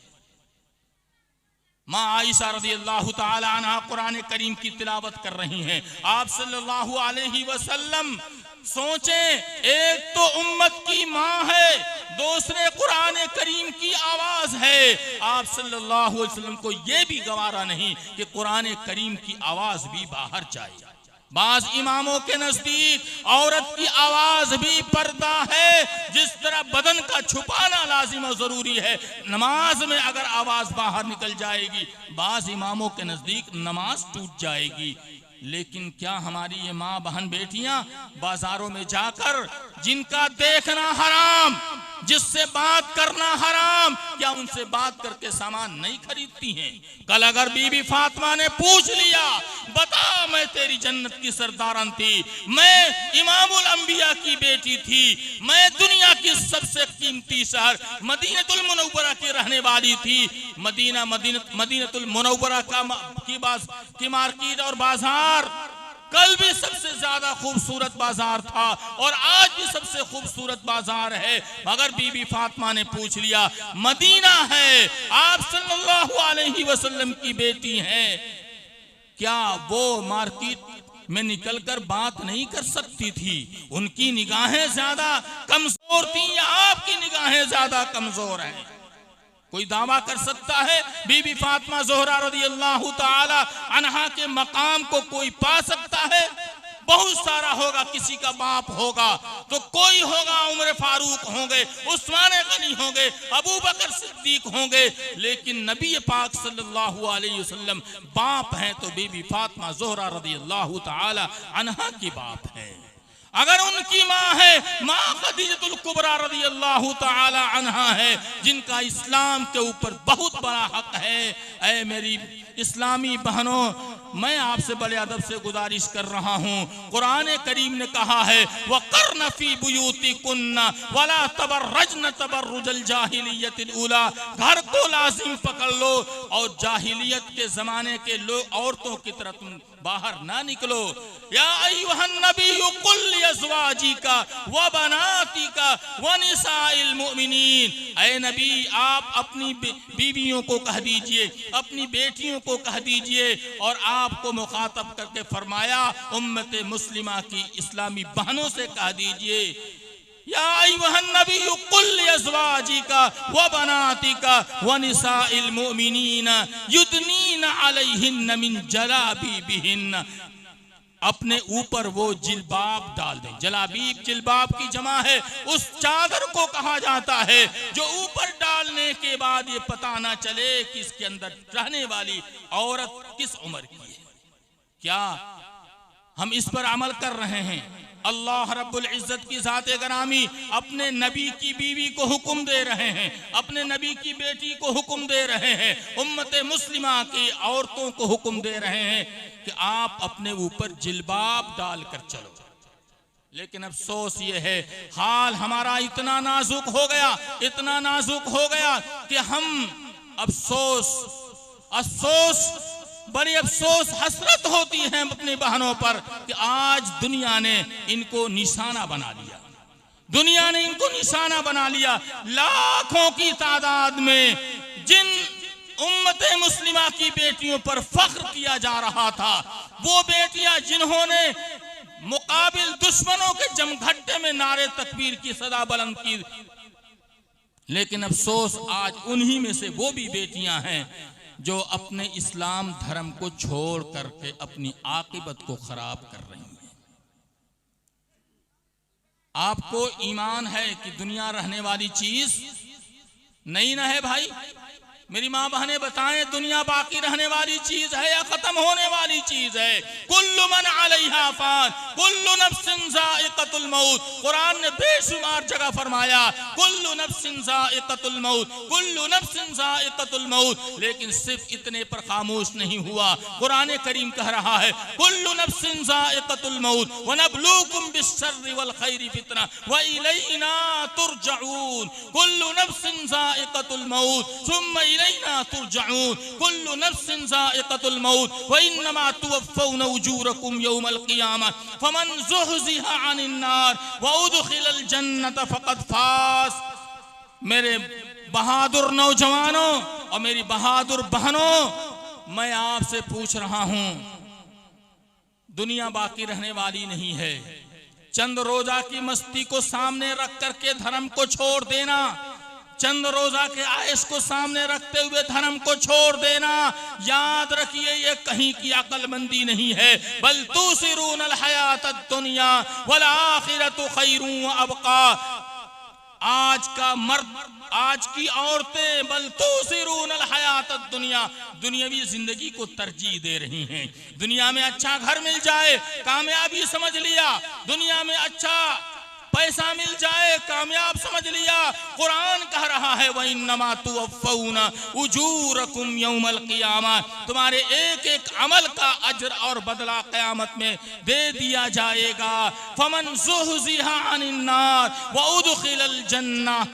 [SPEAKER 2] माँ आयशा रज़ियल्लाहु ताला अन्हा कुरान करीम की तिलावत कर रही हैं। आप सल्लल्लाहु अलैहि वसल्लम सोचें, एक तो उम्मत की माँ है, दूसरे कुरान करीम की आवाज है। आप सल्लल्लाहु अलैहि वसल्लम को यह भी गवारा नहीं कि कुरान करीम की आवाज भी बाहर जाए। बाज इमामों के नजदीक औरत की आवाज भी पर्दा है। जिस तरह बदन का छुपाना लाजिम और जरूरी है, नमाज में अगर आवाज बाहर निकल जाएगी, बाज इमामों के नजदीक नमाज टूट जाएगी। लेकिन क्या हमारी ये माँ बहन बेटियां बाजारों में जाकर जिनका देखना हराम, जिससे बात करना हराम, क्या उनसे बात करके सामान नहीं खरीदती हैं? कल अगर बीबी फातिमा ने पूछ लिया, बता मैं तेरी जन्नत की सरदारन थी, मैं इमामुल अंबिया की बेटी थी, मैं दुनिया की सबसे कीमती शहर मदीनतुल मुनव्वरा की रहने वाली थी, मदीनतुल मुनव्वरा की मार्केट और बाजार कल भी सबसे ज्यादा खूबसूरत बाजार था और आज भी सबसे खूबसूरत बाजार है, मगर बीबी फातिमा ने पूछ लिया, मदीना है, आप सल्लल्लाहु अलैहि वसल्लम की बेटी हैं, क्या वो मार्केट में निकलकर बात नहीं कर सकती थी? उनकी निगाहें ज्यादा कमजोर थी या आपकी निगाहें ज्यादा कमजोर हैं? कोई दावा कर सकता है बीबी फातिमा ज़ोहरा रज़ियल्लाहु ताला अन्हा के मकाम को कोई पा सकता है? बहुत सारा होगा, किसी का बाप होगा तो कोई होगा, उमर फारूक होंगे, उस्मान गनी होंगे, अबू बकर सिद्दीक होंगे, लेकिन नबी पाक सल्लल्लाहु अलैहि वसल्लम बाप हैं तो बीबी फातिमा ज़ोहरा रज़ियल्लाहु ताला अन्हा की बाप है। अगर उनकी माँ है, माँ खदीजतुल कुबरा रज़ियल्लाहु ताला अन्हा है, जिनका इस्लाम के ऊपर बहुत बड़ा हक है। ऐ मेरी इस्लामी बहनों, मैं आपसे बड़े अदब से गुजारिश कर रहा हूँ, कुरान करीम ने कहा है, वक़र्न फी बुयूतिकुन्ना वला तबर्रजन तबर्रुजल जाहिलियतिल ऊला, घर को लाजिम पकड़ लो और जाहिलियत के जमाने के लोग औरतों की तरह तुम बाहर ना निकलो। या अय्युहन नबिय्यु कुल लिअज़वाजिका व बनातिका व निसाइल मुमिनीन, ऐ नबी आप अपनी बीवियों को कह दीजिए, अपनी बेटियों को कह दीजिए, और आपको मुखातब करके फरमाया उम्मत मुस्लिमा की इस्लामी बहनों से कह दीजिए, या अय्युहन नबिय्यु कुल लिअज़वाजिका व बनातिका व निसाइल मुमिनीन युदनीन अलैहिन्न मिन जलाबीबिहिन्न, अपने ऊपर वो जिल्बाब डाल दें। जलाबीब जिल्बाब की जमा है उस चादर को कहा जाता है जो ऊपर डालने के बाद ये पता ना चले कि इसके अंदर रहने वाली औरत किस उम्र की है। क्या हम इस पर अमल कर रहे हैं? अल्लाह रब्बुल इज्जत की ज़ाते गरामी अपने नबी की बीवी को हुक्म दे रहे हैं, अपने नबी की बेटी को हुक्म दे रहे हैं, उम्मत मुस्लिमा की औरतों को हुक्म दे रहे हैं कि आप अपने ऊपर जिल्बाब डालकर चलो। लेकिन अफसोस ये है, हाल हमारा इतना नाजुक हो गया, इतना नाजुक हो गया कि हम अफसोस बड़ी अफसोस हसरत होती है अपनी बहनों पर कि आज दुनिया ने इनको निशाना बना लिया, दुनिया ने इनको निशाना बना लिया। लाखों की तादाद में जिन उम्मत मुस्लिमा की बेटियों पर फख्र किया जा रहा था, वो बेटियां जिन्होंने मुकाबिल दुश्मनों के जमघट्टे में नारे तकबीर की सदा बुलंद की, लेकिन अफसोस आज उन्हीं में से वो भी बेटियां हैं जो अपने इस्लाम धर्म को छोड़ करके अपनी आकिबत को खराब कर रही हैं। आपको ईमान है कि दुनिया रहने वाली चीज नहीं ना है भाई? मेरी माँ बहनें बताएं, दुनिया बाकी रहने वाली चीज है या खत्म होने वाली चीज है? कुल्लु मन अलैहा फान कुल्लु नफ्सिन ज़ाइक़तुल मौत, कुरान ने बेशुमार जगह फरमाया कुल्लु नफ्सिन ज़ाइक़तुल मौत, कुल्लु नफ्सिन ज़ाइक़तुल मौत, लेकिन सिर्फ इतने पर खामोश नहीं हुआ। कुरान करीम कह रहा है कुल्लु नफ्सिन ज़ाइक़तुल मौत व नब्लूकुम बिश्शर्रि वल खैरि फितना व इलैना तुरजऊन, कुल्लु नफ्सिन ज़ाइक़तुल मौत सुम्मा इलैना तुरजऊन, कुल्लु नफ्सिन ज़ाइक़तुल मौत व इन्नमा तुवफ़्फ़ौना उजूरकुम यौमल क़ियामह फमन ज़ुहज़िहा अनिन नार व उदख़िलल जन्नत फ़क़द फ़ाज़। मेरे बहादुर नौजवानों और मेरी बहादुर बहनों, मैं आपसे पूछ रहा हूं, दुनिया बाकी रहने वाली नहीं है। चंद रोजा की मस्ती को सामने रख करके धर्म को छोड़ देना, चंद रोजा के आयश को सामने रखते हुए धर्म को छोड़ देना, याद रखिए ये कहीं की अक्लमंदी नहीं है। बल तुसिरूनल हयातद दुनिया वल आखिरतु खैरुन व अबका। आज का मर्द, आज की औरतें बल तुसिरूनल हयातद दुनिया, दुनियावी जिंदगी को तरजीह दे रही हैं। दुनिया में अच्छा घर मिल जाए, कामयाबी समझ लिया, दुनिया में अच्छा पैसा मिल जाए कामयाब समझ लिया। कुरान कह रहा है वइन्नमा तुवफ़्फ़ऊना उजूरकुम यौमल क़ियामा, तुम्हारे एक एक अमल का अज्र और बदला क़यामत में दे दिया जाएगा। फमन ज़ुहज़िहा अनिन नार व उदख़िलल जन्नह,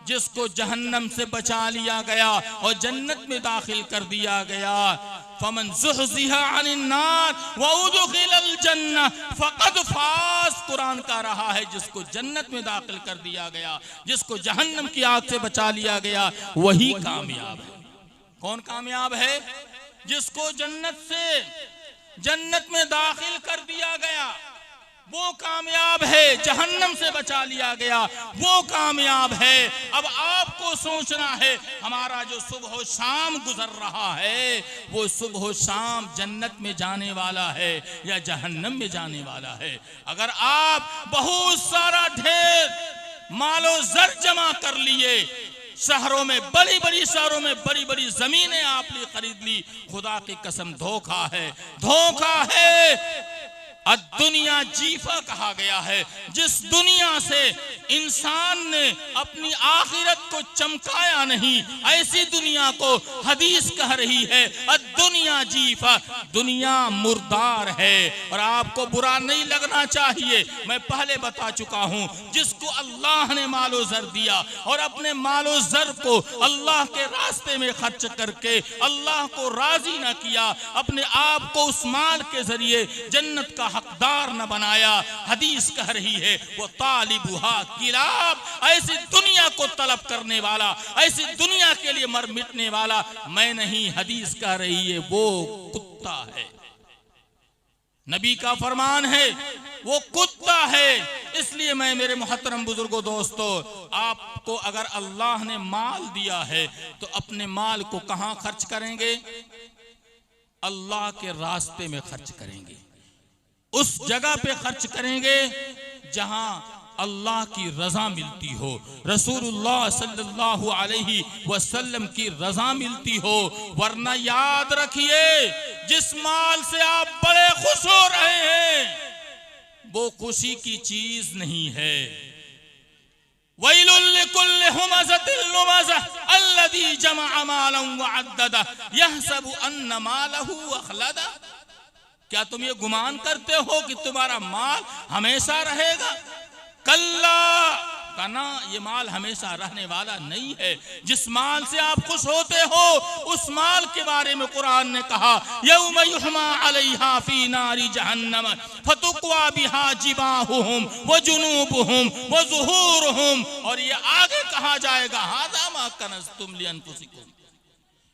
[SPEAKER 2] जिसको जहन्नम से बचा लिया गया और जन्नत में दाखिल कर दिया गया। फमन ज़ुहज़िहा अनिन नार व उदख़िलल जन्नह फ़क़द फ़ाज़, कुरान का रहा है जिसको जन्नत में दाखिल कर दिया गया, जिसको जहन्नम की आग से बचा लिया गया, वही कामयाब है। कौन कामयाब है? जिसको जन्नत में दाखिल कर दिया गया वो कामयाब है, जहन्नम से बचा लिया गया वो कामयाब है। अब आपको सोचना है हमारा जो सुबह शाम गुजर रहा है वो सुबह शाम जन्नत में जाने वाला है या जहन्नम में जाने वाला है। अगर आप बहुत सारा ढेर मालो जर जमा कर लिए, शहरों में बड़ी बड़ी जमीनें आपने खरीद ली, खुदा की कसम धोखा है, धोखा है। दुनिया जीफा कहा गया है, जिस दुनिया से इंसान ने अपनी आखिरत को चमकाया नहीं, ऐसी दुनिया को हदीस कह रही है दुनिया जीफा, दुनिया मुर्दार है। और आपको बुरा नहीं लगना चाहिए, मैं पहले बता चुका हूं, जिसको अल्लाह ने मालो जर दिया और अपने मालो जर को अल्लाह के रास्ते में खर्च करके अल्लाह को राजी न किया, अपने आप को उस माल के जरिए जन्नत का हकदार न बनाया, हदीस कह रही है वो तालिबुहा किलाब, ऐसी दुनिया को तलब करने वाला, ऐसी दुनिया के लिए मर मिटने वाला मैं नहीं, हदीस कह रही है वो कुत्ता है। नबी का फरमान है वो कुत्ता है। इसलिए मैं मेरे मोहतरम बुजुर्गों दोस्तों, आपको अगर अल्लाह ने माल दिया है तो अपने माल को कहां खर्च करेंगे? अल्लाह के रास्ते में खर्च करेंगे, उस जगह पे खर्च करेंगे जहां अल्लाह की रजा मिलती हो, रसूलुल्लाह सल्लल्लाहु अलैहि वसल्लम की रजा मिलती हो। वरना याद रखिए, जिस माल से आप बड़े खुश हो रहे हैं वो खुशी की चीज नहीं है। वैलुल लिकुल्लि हुमज़तिल लुमज़ह अल्लज़ी जमअ मालन व अद्ददा यहसबु अन्ना मालहु अखलदा। क्या तुम ये गुमान करते हो कि तुम्हारा माल हमेशा रहेगा? कल्ला, कहना ये माल हमेशा रहने वाला नहीं है। जिस माल से आप खुश होते हो उस माल के बारे में कुरान ने कहा यौम युहमा अलैहा फी नारी जहन्नम फतुक्वा बिहा जिबाहुहुम व जुनूबुहुम व ज़ुहूरुहुम, और ये आगे कहा जाएगा हाज़ा मा कनज़्तुम लिअन्फुसिकुम।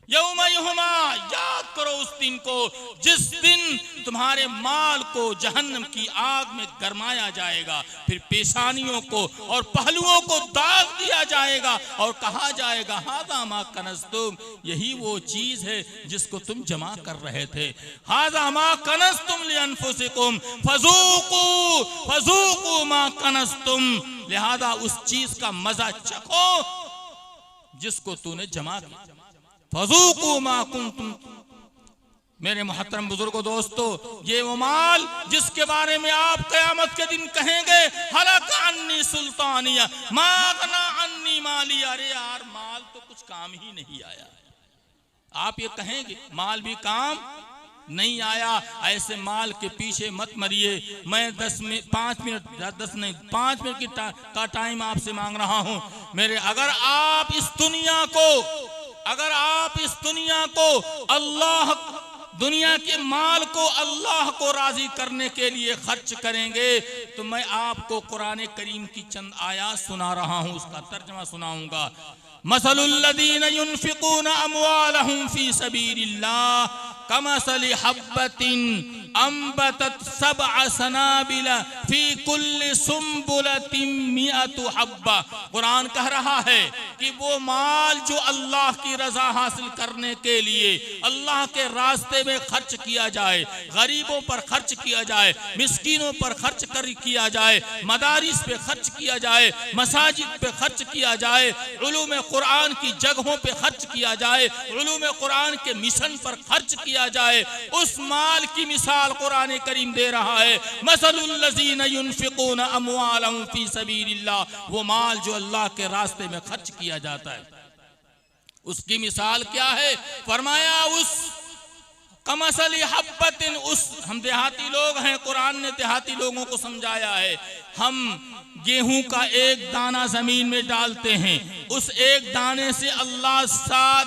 [SPEAKER 2] यौम युहमा, याद करो उस दिन को जिस दिन तुम्हारे माल को जहन्नम की आग में गरमाया जाएगा, फिर पेशानियों को और पहलुओं को दाग दिया जाएगा और कहा जाएगा हाज़ा मा कनज़्तुम, यही वो चीज है जिसको तुम जमा कर रहे थे। हाज़ा मा कनज़्तुम लिअन्फुसिकुम फज़ूक़ू मा कनज़्तुम, लिहाजा उस चीज का मजा चखो जिसको तूने जमा किया। फज़ूक़ू मा कुंतुम, मेरे मोहतरम बुजुर्गों दोस्तों, ये वो माल जिसके बारे में आप क़यामत के दिन कहेंगे हलक अन्नी सुल्तानिया मा अग़ना अन्नी माली, अरे यार माल तो कुछ काम ही नहीं आया। आप ये कहेंगे माल भी काम नहीं आया। ऐसे माल के पीछे मत मरिए। मैं 5 मिनट का टाइम आपसे मांग रहा हूं मेरे। अगर आप इस दुनिया को अल्लाह, दुनिया के माल को अल्लाह को राजी करने के लिए खर्च करेंगे तो मैं आपको कुरान करीम की चंद आयात सुना रहा हूं, उसका तर्जुमा सुनाऊंगा। मसलुल्लज़ीन युनफ़िक़ून अम्वालहुम फ़ी सबीलिल्लाह कमसलि हब्बतिन अंबतत सबअ सनाबिला फी कुल्लि सुंबुलतिन मिअतु हब्बा। कुरान कह रहा है कि वो माल जो अल्लाह की रजा हासिल करने के लिए अल्लाह के रास्ते में खर्च किया जाए, गरीबों पर खर्च किया जाए, मिस्कीनों पर खर्च किया जाए, मदारिस पे खर्च किया जाए, मसाजिद पे खर्च किया जाए, उलूम कुरान की जगहों पे खर्च किया जाए, उलूम कुरान के मिशन पर खर्च किया जाए, उस माल की मिसाल मिसाल कुरान करीम दे रहा है, मसलुल लज़ीना युनफ़िक़ूना अम्वालहुम फ़ी सबीलिल्लाह, वो माल जो अल्लाह के रास्ते में खर्च किया जाता है उसकी मिसाल क्या है? फरमाया उस कमसली हब्बतिन, उस, हम देहाती लोग हैं, कुरान ने देहाती लोगों को समझाया है। हम गेहूं का एक दाना जमीन में डालते हैं, उस एक दाने से अल्लाह 7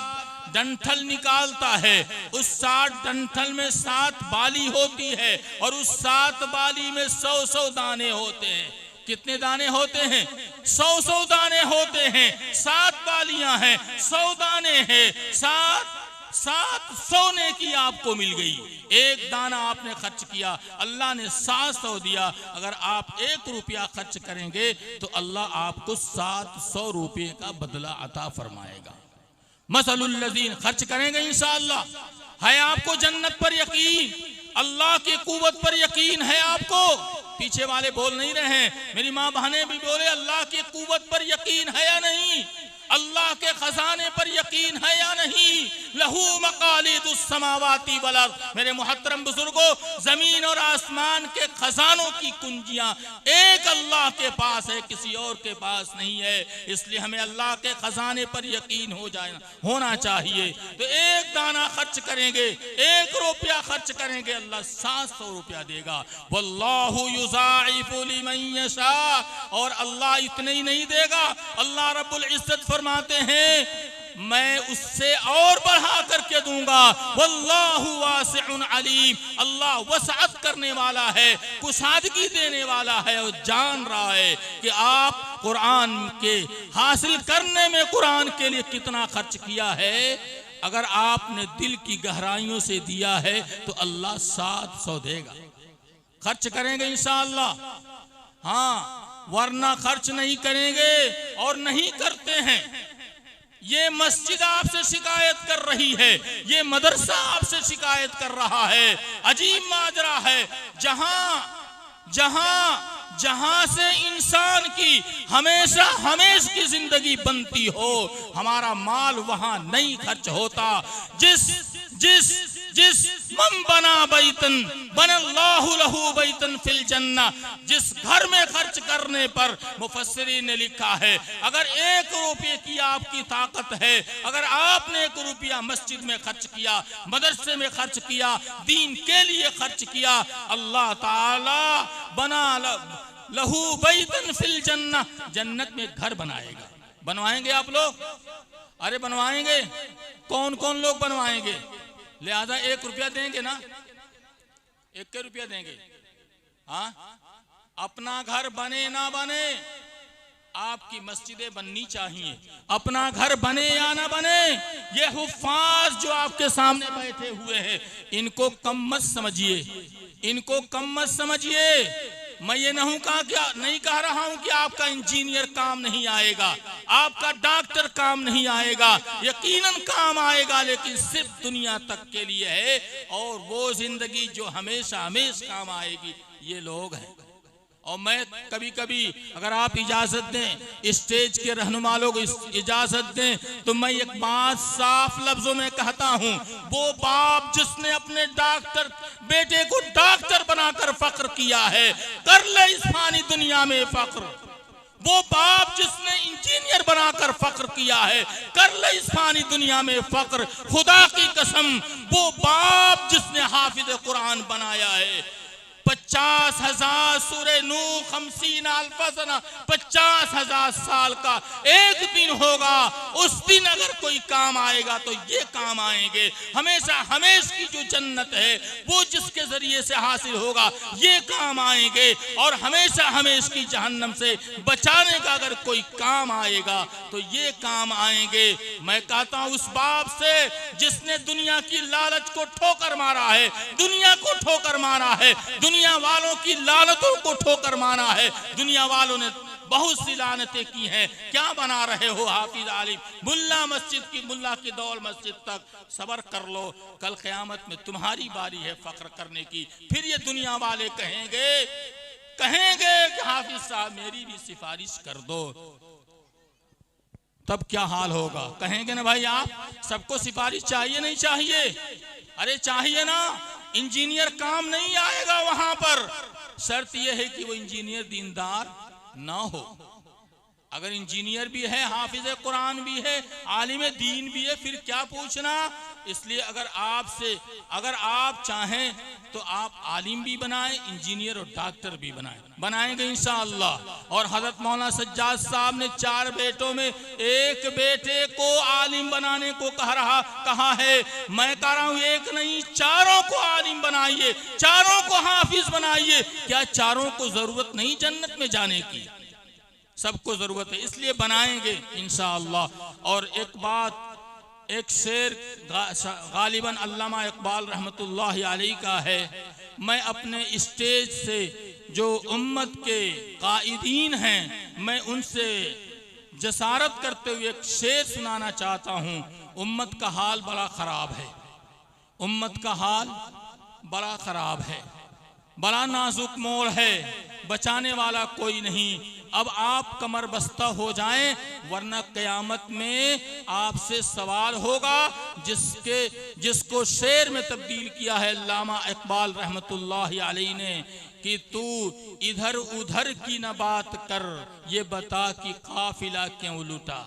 [SPEAKER 2] डंठल निकालता है, उस 7 डंठल में 7 बाली होती है और उस 7 बाली में 100 दाने होते हैं। कितने दाने होते हैं? 100 दाने होते हैं। 7 बालियां हैं, 100 दाने हैं, 700 नेकी आपको मिल गई। एक दाना आपने खर्च किया, अल्लाह ने 700 दिया। अगर आप 1 रुपया खर्च करेंगे तो अल्लाह आपको 700 रुपये का बदला अता फरमाएगा। मसलुल लज़ीन, खर्च करेंगे इंशाअल्लाह। है आपको जन्नत पर यकीन, अल्लाह की कुव्वत पर यकीन है आपको? पीछे वाले बोल नहीं रहे हैं, मेरी माँ बहनें भी बोले, अल्लाह की कुव्वत पर यकीन है या नहीं? अल्लाह के खजाने पर यकीन है या नहीं? लहू मकालिदुस समावाती वल अर्द, मेरे मुहतरम बुजुर्गों, जमीन और आसमान के खजानों की कुंजियां एक अल्लाह के पास है, किसी और के पास नहीं है। इसलिए हमें अल्लाह के खजाने पर यकीन होना चाहिए। तो एक दाना खर्च करेंगे, 1 रुपया खर्च करेंगे, अल्लाह 700 रुपया देगा। वल्लाहु युज़ाइफु लिमन यशा, और अल्लाह इतने ही नहीं देगा, अल्लाह रब्बुल इज्जत फरमाते हैं मैं उससे और बढ़ा करके दूंगा। वल्लाहु वासिउन अलीम, अल्लाह वसअत करने वाला है, कुशादगी देने वाला है और जान रहा है कि आप कुरान के हासिल करने में कुरान के लिए कितना खर्च किया है। अगर आपने दिल की गहराइयों से दिया है तो अल्लाह 700 देगा। खर्च करेंगे इंशाअल्लाह, हाँ, वरना खर्च नहीं करेंगे और नहीं करते हैं। ये मस्जिद आपसे शिकायत कर रही है, ये मदरसा आपसे शिकायत कर रहा है। अजीब माजरा है, जहां से इंसान की हमेशा की जिंदगी बनती हो, हमारा माल वहां नहीं खर्च होता। जिस मन बना बैतन बनल्लाहु लहू बैतन फिल जन्ना, जिस घर में खर्च करने पर मुफस्सिरीन ने लिखा है, अगर 1 रुपये की आपकी ताकत है, अगर आपने 1 रुपया मस्जिद में खर्च किया, मदरसे में खर्च किया, दीन के लिए खर्च किया, अल्लाह ताला बना लहू बैतन फिल जन्ना, जन्नत में घर बनाएगा। बनवाएंगे आप लोग? अरे बनवाएंगे। कौन कौन लोग बनवाएंगे? लिहाजा 1 रुपया देंगे ना, 1 रुपया देंगे। हाँ, अपना घर बने ना बने, आपकी मस्जिदें बननी चाहिए। अपना घर बने या ना बने, ये हुफ्फाज जो आपके सामने बैठे हुए हैं, इनको कम मत समझिए, इनको कम मत समझिए। मैं ये नहीं कह रहा हूं कि आपका इंजीनियर काम नहीं आएगा, आपका डॉक्टर काम नहीं आएगा, यकीनन काम आएगा, लेकिन सिर्फ दुनिया तक के लिए है। और वो जिंदगी जो हमेशा काम आएगी, ये लोग हैं। और मैं कभी कभी, अगर आप इजाजत दें, स्टेज के रहनुमा लोग इजाजत दें, तो मैं एक बात साफ लफ्जों में कहता हूं, वो बाप जिसने अपने बेटे को डॉक्टर बनाकर फख्र किया है, कर ले इस फानी दुनिया में फख्र। वो बाप जिसने इंजीनियर बनाकर फख्र किया है, कर ले इस फानी दुनिया में फख्र। खुदा की कसम, वो बाप जिसने हाफिज कुरान बनाया है, 50,000 सूरे नूह 50,000 साल का एक दिन होगा। उस दिन अगर कोई काम आएगा तो ये काम आएंगे। हमेशा की जो जन्नत है वो जिसके जरिए से हासिल होगा, ये काम आएंगे। और हमेशा की जहन्नम से बचाने का अगर कोई काम आएगा तो ये काम आएंगे। मैं कहता हूँ उस बाप से जिसने दुनिया की लालच को ठोकर मारा है, दुनिया को ठोकर मारा है, दुनिया वालों की लानतों को ठोकर मारा है। दुनिया वालों ने बहुत सी लानतें की हैं, क्या बना रहे हो हाफिज आलिम? मुल्ला की दौल मस्जिद तक सबर कर लो, कल क़यामत में तुम्हारी बारी है फख्र करने की। फिर ये दुनिया वाले कहेंगे कि हाफिज साहब मेरी भी सिफारिश कर दो, तब क्या हाल होगा? कहेंगे ना भाई आप सबको सिफारिश चाहिए नहीं चाहिए? अरे चाहिए ना। इंजीनियर काम नहीं आएगा वहां पर। शर्त यह है कि वो इंजीनियर दीनदार ना हो। अगर इंजीनियर भी है, हाफिज कुरान भी है, आलिम दीन भी है, फिर क्या पूछना। इसलिए अगर आप चाहें तो आप आलिम भी बनाएं, इंजीनियर और डॉक्टर भी बनाएंगे इंशाअल्लाह। और हजरत मौलाना सज्जाद साहब ने 4 बेटों में एक बेटे को आलिम बनाने को कहा है। मैं कह रहा हूं एक नहीं, 4 को आलिम बनाइए, 4 को हाफिज बनाइए। क्या 4 को जरूरत नहीं जन्नत में जाने की? सबको जरूरत है, इसलिए बनाएंगे इंशाअल्लाह। और एक शेर गालिबन अल्लामा इकबाल रहमतुल्लाहि अलैहि का है। मैं अपने स्टेज से जो उम्मत के कायदीन हैं, मैं उनसे जसारत करते हुए एक शेर सुनाना चाहता हूँ। उम्मत का हाल बड़ा खराब है, उम्मत का हाल बड़ा खराब है, बड़ा नाजुक मोड़ है, बचाने वाला कोई नहीं। अब आप कमर बस्ता हो जाएं, वरना क़यामत में आपसे सवाल होगा। जिसको शेर में तब्दील किया है अल्लामा इकबाल रहमतुल्लाहि अलैहि ने कि तू इधर उधर की न बात कर, ये बता कि काफिला क्यों लूटा।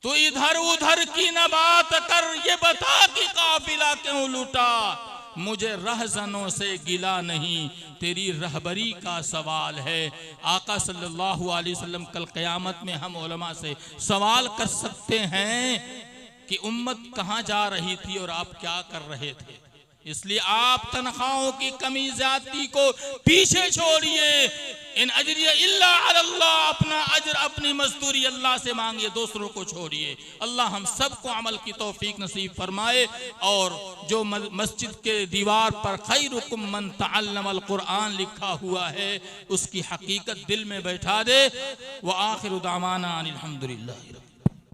[SPEAKER 2] तू इधर उधर की न बात कर, ये बता कि काफिला क्यों लूटा। मुझे रहजनों से गिला नहीं, तेरी रहबरी का सवाल है। आका सल्लल्लाहु अलैहि वसल्लम कल क़यामत में हम उलमा से सवाल कर सकते हैं कि उम्मत कहाँ जा रही थी और आप क्या कर रहे थे। इसलिए आप तनख्वाहों की कमी ज्यादती को पीछे छोड़िए। इन अजरिया इल्ला अल्लाह, अपना अजर अपनी मजदूरी अल्लाह से मांगिए, दूसरों को छोड़िए। अल्लाह हम सबको अमल की तौफीक नसीब फरमाए। और जो मस्जिद के दीवार पर खैरुकुम मन तअल्लमल कुरान लिखा हुआ है, उसकी हकीकत दिल में बैठा दे। व आखिरु दावाना अनिल हम्दुलिल्लाह।